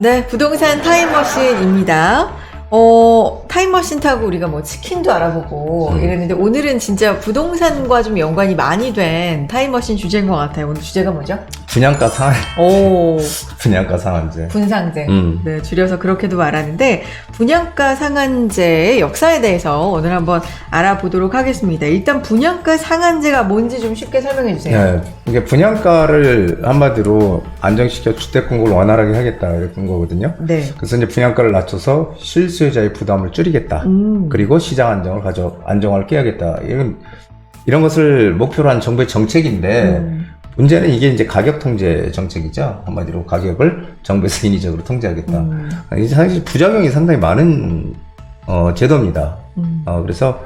네, 부동산 타임머신입니다. 타임머신 타고 우리가 뭐 치킨도 알아보고 이랬는데 오늘은 진짜 부동산과 좀 연관이 많이 된 타임머신 주제인 것 같아요. 오늘 주제가 뭐죠? 분양가 상한. 오, 분양가 상한제. 분상제. 네, 줄여서 그렇게도 말하는데 분양가 상한제의 역사에 대해서 오늘 한번 알아보도록 하겠습니다. 일단 분양가 상한제가 뭔지 좀 쉽게 설명해 주세요. 네, 이게 분양가를 한마디로 안정시켜 주택 공급을 원활하게 하겠다 이런 거거든요. 네. 그래서 이제 분양가를 낮춰서 실수요자의 부담을 줄이겠다. 그리고 시장 안정을 깨야겠다. 이런 것을 목표로 한 정부의 정책인데 문제는 이게 이제 가격 통제 정책이죠. 한마디로 가격을 정부에서 인위적으로 통제하겠다. 이게 사실 부작용이 상당히 많은 제도입니다. 그래서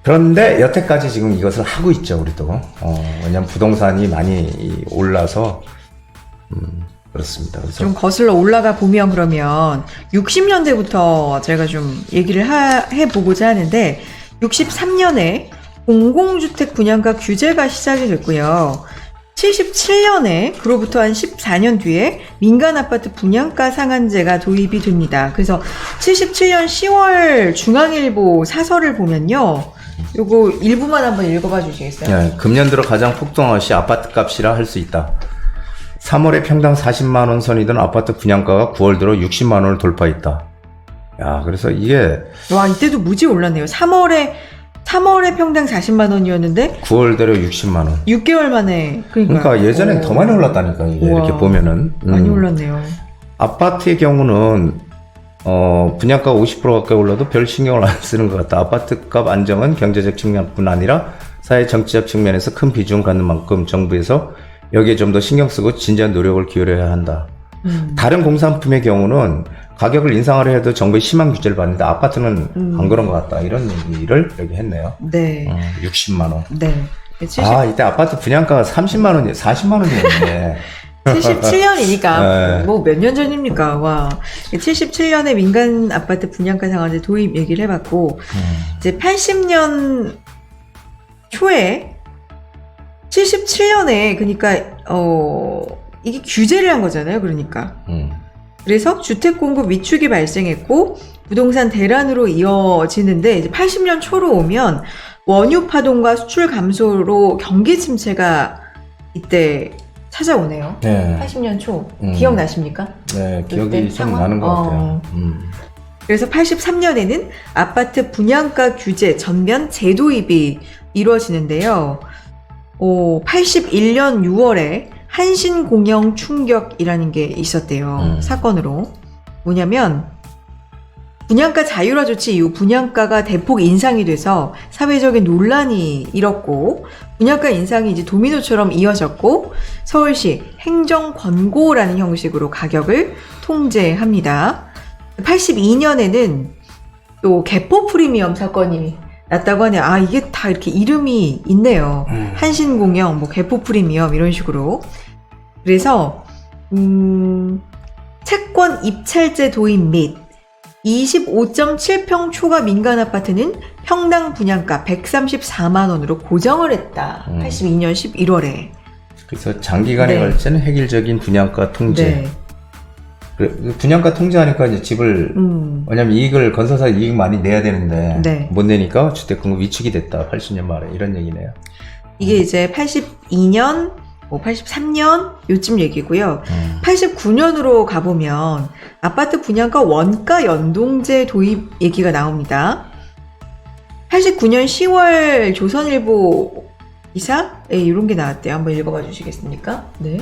그런데 여태까지 지금 이것을 하고 있죠, 우리도. 왜냐면 부동산이 많이 올라서 그렇습니다. 그래서 좀 거슬러 올라가 보면 그러면 60년대부터 제가 좀 얘기를 해보고자 하는데 63년에 공공주택 분양가 규제가 시작이 됐고요. 77년에 그로부터 한 14년 뒤에 민간아파트 분양가 상한제가 도입이 됩니다. 그래서 77년 10월 중앙일보 사설을 보면요. 요거 일부만 한번 읽어봐 주시겠어요? 네, 금년 들어 가장 폭등한 것이 아파트 값이라 할 수 있다. 3월에 평당 40만 원 선이던 아파트 분양가가 9월 들어 60만 원을 돌파했다. 야, 그래서 이게 와, 이때도 무지 올랐네요. 3월에 평당 40만 원이었는데 9월 들어 60만 원. 6개월 만에 그러니까 예전엔 더 많이 올랐다니까 이게. 우와, 이렇게 보면은 많이 올랐네요. 아파트의 경우는 분양가 50% 가까이 올라도 별 신경을 안 쓰는 것 같다. 아파트값 안정은 경제적 측면뿐 아니라 사회 정치적 측면에서 큰 비중을 갖는 만큼 정부에서 여기에 좀 더 신경 쓰고 진지한 노력을 기울여야 한다. 다른 공산품의 경우는 가격을 인상을 해도 정부의 심한 규제를 받는데 아파트는 안 그런 것 같다. 이런 얘기를 여기 했네요. 네. 60만 원. 네. 이때 아파트 분양가가 30만 원이 40만 원이었네. 77년이니까 네. 뭐 몇 년 전입니까? 와. 77년에 민간 아파트 분양가 상한제 도입 얘기를 해봤고 이제 80년 초에 77년에 그러니까 이게 규제를 한 거잖아요. 그러니까. 그래서 주택 공급 위축이 발생했고 부동산 대란으로 이어지는데 이제 80년 초로 오면 원유 파동과 수출 감소로 경기 침체가 이때 찾아오네요. 네. 80년 초 기억나십니까? 네, 기억이 그때 좀 상황? 나는 것 같아요. 그래서 83년에는 아파트 분양가 규제 전면 재도입이 이루어지는데요. 81년 6월에 한신공영 충격이라는 게 있었대요. 사건으로. 뭐냐면 분양가 자율화 조치 이후 분양가가 대폭 인상이 돼서 사회적인 논란이 일었고 분양가 인상이 이제 도미노처럼 이어졌고 서울시 행정권고라는 형식으로 가격을 통제합니다. 82년에는 또 개포 프리미엄 사건이 났다고 하네요. 이게 다 이렇게 이름이 있네요. 한신공영, 뭐 개포 프리미엄 이런 식으로. 그래서 채권 입찰제 도입 및 25.7평 초과 민간 아파트는 평당 분양가 134만 원으로 고정을 했다. 82년 11월에. 그래서 장기간에 네. 걸친 획일적인 분양가 통제. 네. 분양가 통제하니까 이제 집을 왜냐면 이익을 건설사 이익 많이 내야 되는데 네. 못 내니까 주택 공급 위축이 됐다. 80년 말에 이런 얘기네요. 이게 이제 82년, 83년 요쯤 얘기고요. 89년으로 가보면 아파트 분양가 원가 연동제 도입 얘기가 나옵니다. 89년 10월 조선일보 기사에 이런 게 나왔대요. 한번 읽어봐 주시겠습니까? 네.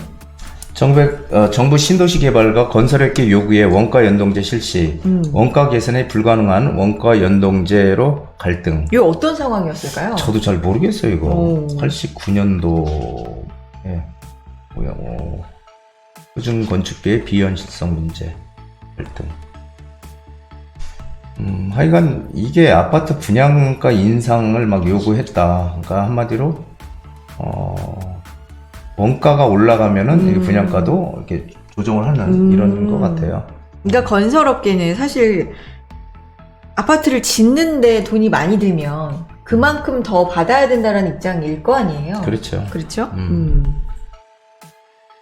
정부 신도시 개발과 건설업계 요구에 원가 연동제 실시, 원가 개선에 불가능한 원가 연동제로 갈등. 이거 어떤 상황이었을까요? 저도 잘 모르겠어요 이거. 오. 89년도에 표준 건축비의 비현실성 문제 갈등. 하여간 이게 아파트 분양가 인상을 막 요구했다. 그러니까 한마디로 원가가 올라가면은 이 분양가도 이렇게 조정을 하는 이런 것 같아요. 그러니까 건설업계는 사실 아파트를 짓는데 돈이 많이 들면 그만큼 더 받아야 된다는 입장일 거 아니에요. 그렇죠. 그렇죠?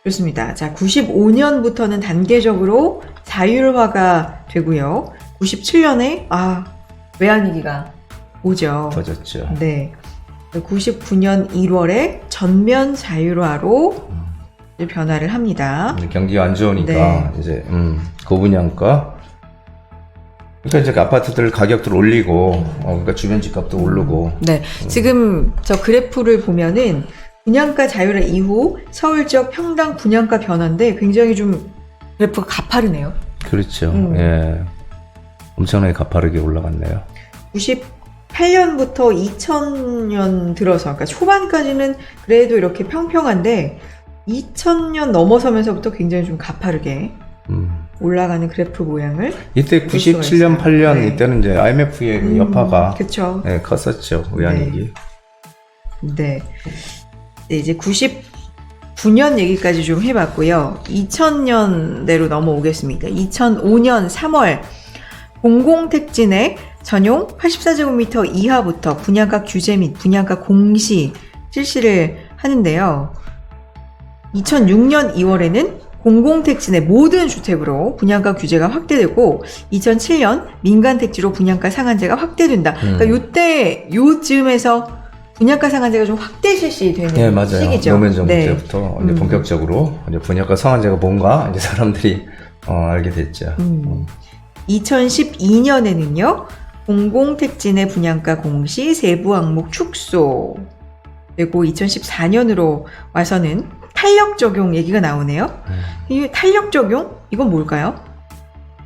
좋습니다. 자, 95년부터는 단계적으로 자율화가 되고요. 97년에 외환위기가 오죠. 터졌죠. 네. 99년 1월에 전면 자율화로 이제 변화를 합니다. 경기가 안 좋으니까 네. 이제 고분양가, 그러니까 이제 아파트들 가격들 올리고 그러니까 주변 집값도 오르고. 네. 지금 저 그래프를 보면은 분양가 자율화 이후 서울 지역 평당 분양가 변화인데 굉장히 좀 그래프가 가파르네요. 그렇죠. 예. 엄청나게 가파르게 올라갔네요. 98년부터 2000년 들어서, 그러니까 초반까지는 그래도 이렇게 평평한데 2000년 넘어서면서부터 굉장히 좀 가파르게 올라가는 그래프 모양을. 이때 볼 수가 97년, 있어요. 8년 네. 이때는 이제 IMF의 그 여파가 그쵸. 네, 컸었죠. 외환위기. 네. 네, 이제 99년 얘기까지 좀 해봤고요. 2000년대로 넘어오겠습니다. 2005년 3월 공공택진의 전용 84제곱미터 이하부터 분양가 규제 및 분양가 공시 실시를 하는데요. 2006년 2월에는 공공택지내 모든 주택으로 분양가 규제가 확대되고 2007년 민간택지로 분양가 상한제가 확대된다. 그러니까 요쯤에서 분양가 상한제가 좀 확대 실시되는 네, 맞아요. 시기죠. 노무현 정부 네. 때부터 이제 본격적으로 이제 분양가 상한제가 뭔가 이제 사람들이 알게 됐죠. 2012년에는요. 공공택지 내 분양가 공시 세부 항목 축소 되고 2014년으로 와서는 탄력 적용 얘기가 나오네요. 이 탄력 적용? 이건 뭘까요?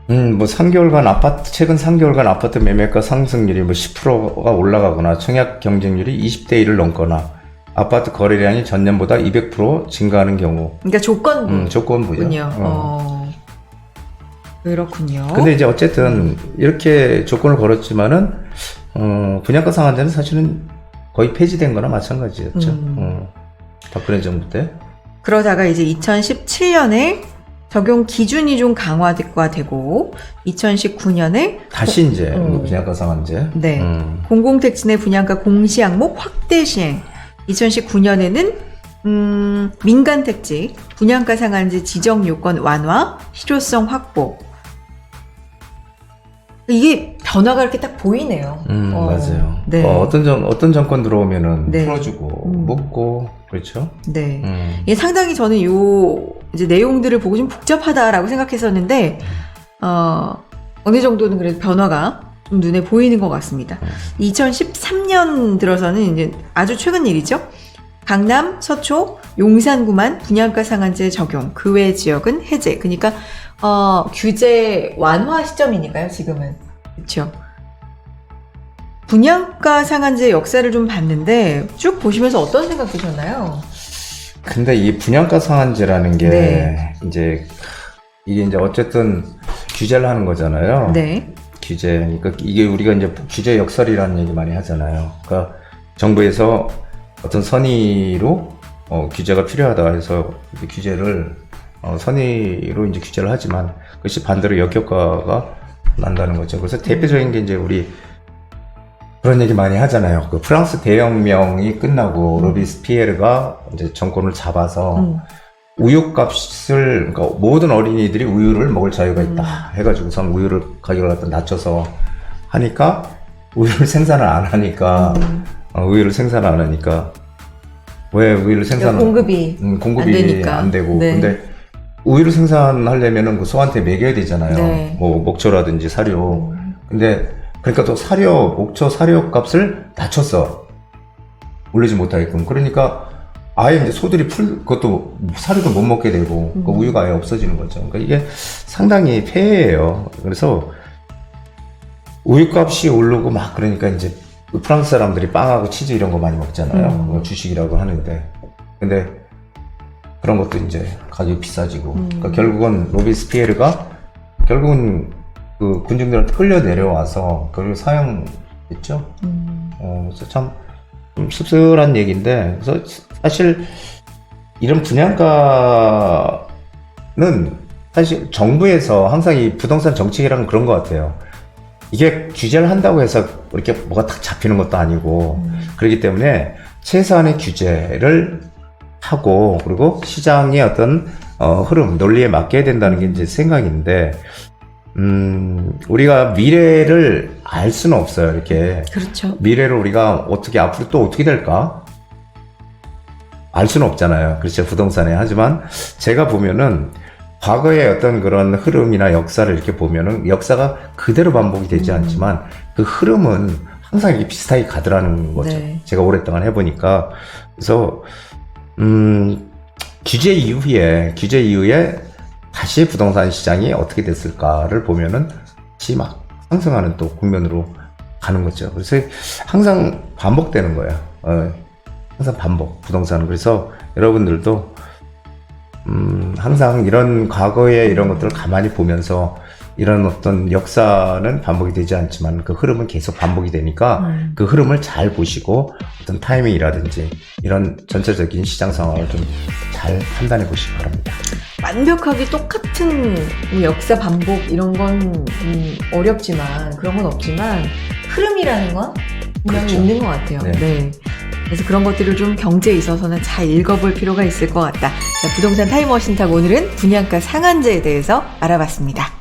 뭐 3개월간 최근 3개월간 아파트 매매가 상승률이 뭐 10%가 올라가거나 청약 경쟁률이 20대 1을 넘거나 아파트 거래량이 전년보다 200% 증가하는 경우. 그러니까 조건부. 조건부요. 그렇군요. 근데 이제 어쨌든 이렇게 조건을 걸었지만은 분양가 상한제는 사실은 거의 폐지된 거나 마찬가지였죠. 박근혜 정부 때. 그러다가 이제 2017년에 적용 기준이 좀 강화가 되고 2019년에 다시 이제 분양가 상한제. 네. 공공택지 내 분양가 공시 항목 확대 시행. 2019년에는 민간택지 분양가 상한제 지정 요건 완화, 실효성 확보. 이게 변화가 이렇게 딱 보이네요. 맞아요. 네. 어떤 정권 들어오면은 네. 풀어주고 묻고 그렇죠. 네. 이게 상당히 저는 이제 내용들을 보고 좀 복잡하다라고 생각했었는데 어느 정도는 그래도 변화가 좀 눈에 보이는 것 같습니다. 2013년 들어서는 이제 아주 최근 일이죠. 강남, 서초, 용산구만 분양가 상한제 적용, 그 외 지역은 해제. 그러니까 규제 완화 시점이니까요, 지금은. 그렇죠. 분양가 상한제 역사를 좀 봤는데 쭉 보시면서 어떤 생각 드셨나요? 근데 이 분양가 상한제라는 게 네. 이제 이게 이제 어쨌든 규제를 하는 거잖아요. 네. 규제. 그러니까 이게 우리가 이제 규제 역설이라는 얘기 많이 하잖아요. 그러니까 정부에서 어떤 선의로 규제가 필요하다 해서 규제를 선의로 이제 규제를 하지만 그것이 반대로 역효과가 난다는 거죠. 그래서 대표적인 게 이제 우리 그런 얘기 많이 하잖아요. 그 프랑스 대혁명이 끝나고 로비스피에르가 이제 정권을 잡아서 우유값을, 그러니까 모든 어린이들이 우유를 먹을 자유가 있다 해가지고선 우유를 가격을 갖다 낮춰서 하니까 우유를 생산을 안 하니까 우유를 생산을 안 하니까 왜 우유를 생산을 공급이 안 되고 네. 근데 우유를 생산하려면은 그 소한테 먹여야 되잖아요. 네. 뭐 목초라든지 사료. 근데 그러니까 또 목초 사료 값을 낮췄어. 올리지 못하게끔. 그러니까 아예 이제 소들이 그것도 사료도 못 먹게 되고 그 우유가 아예 없어지는 거죠. 그러니까 이게 상당히 폐해예요. 그래서 우유값이 오르고 막 그러니까 이제 프랑스 사람들이 빵하고 치즈 이런 거 많이 먹잖아요. 주식이라고 하는데. 근데 그런 것도 이제 가격이 비싸지고. 그러니까 결국은 로비스피에르가 결국은 그 군중들한테 끌려 내려와서 결국 사형했죠. 그래서 참 좀 씁쓸한 얘기인데, 그래서 사실 이런 분양가는 사실 정부에서 항상 이 부동산 정책이랑 그런 것 같아요. 이게 규제를 한다고 해서 이렇게 뭐가 딱 잡히는 것도 아니고 그렇기 때문에 최소한의 규제를 하고 그리고 시장의 어떤 흐름, 논리에 맡겨야 된다는 게 이제 생각인데 우리가 미래를 알 수는 없어요. 이렇게 그렇죠. 미래를 우리가 어떻게 앞으로 또 어떻게 될까? 알 수는 없잖아요. 그렇죠. 부동산에. 하지만 제가 보면은 과거의 어떤 그런 흐름이나 역사를 이렇게 보면은 역사가 그대로 반복이 되지 않지만 그 흐름은 항상 이렇게 비슷하게 가더라는 거죠. 네. 제가 오랫동안 해보니까. 그래서, 규제 이후에 다시 부동산 시장이 어떻게 됐을까를 보면은 다시 막 상승하는 또 국면으로 가는 거죠. 그래서 항상 반복되는 거예요. 항상 반복, 부동산은. 그래서 여러분들도, 항상 이런 과거의 이런 것들을 가만히 보면서 이런 어떤 역사는 반복이 되지 않지만 그 흐름은 계속 반복이 되니까 그 흐름을 잘 보시고 어떤 타이밍이라든지 이런 전체적인 시장 상황을 좀 잘 판단해 보시기 바랍니다. 완벽하게 똑같은 역사 반복 이런 건 어렵지만 그런 건 없지만 흐름이라는 건 분명히 그렇죠. 있는 것 같아요. 네. 네. 그래서 그런 것들을 좀 경제에 있어서는 잘 읽어볼 필요가 있을 것 같다. 자, 부동산 타임머신 타고 오늘은 분양가 상한제에 대해서 알아봤습니다.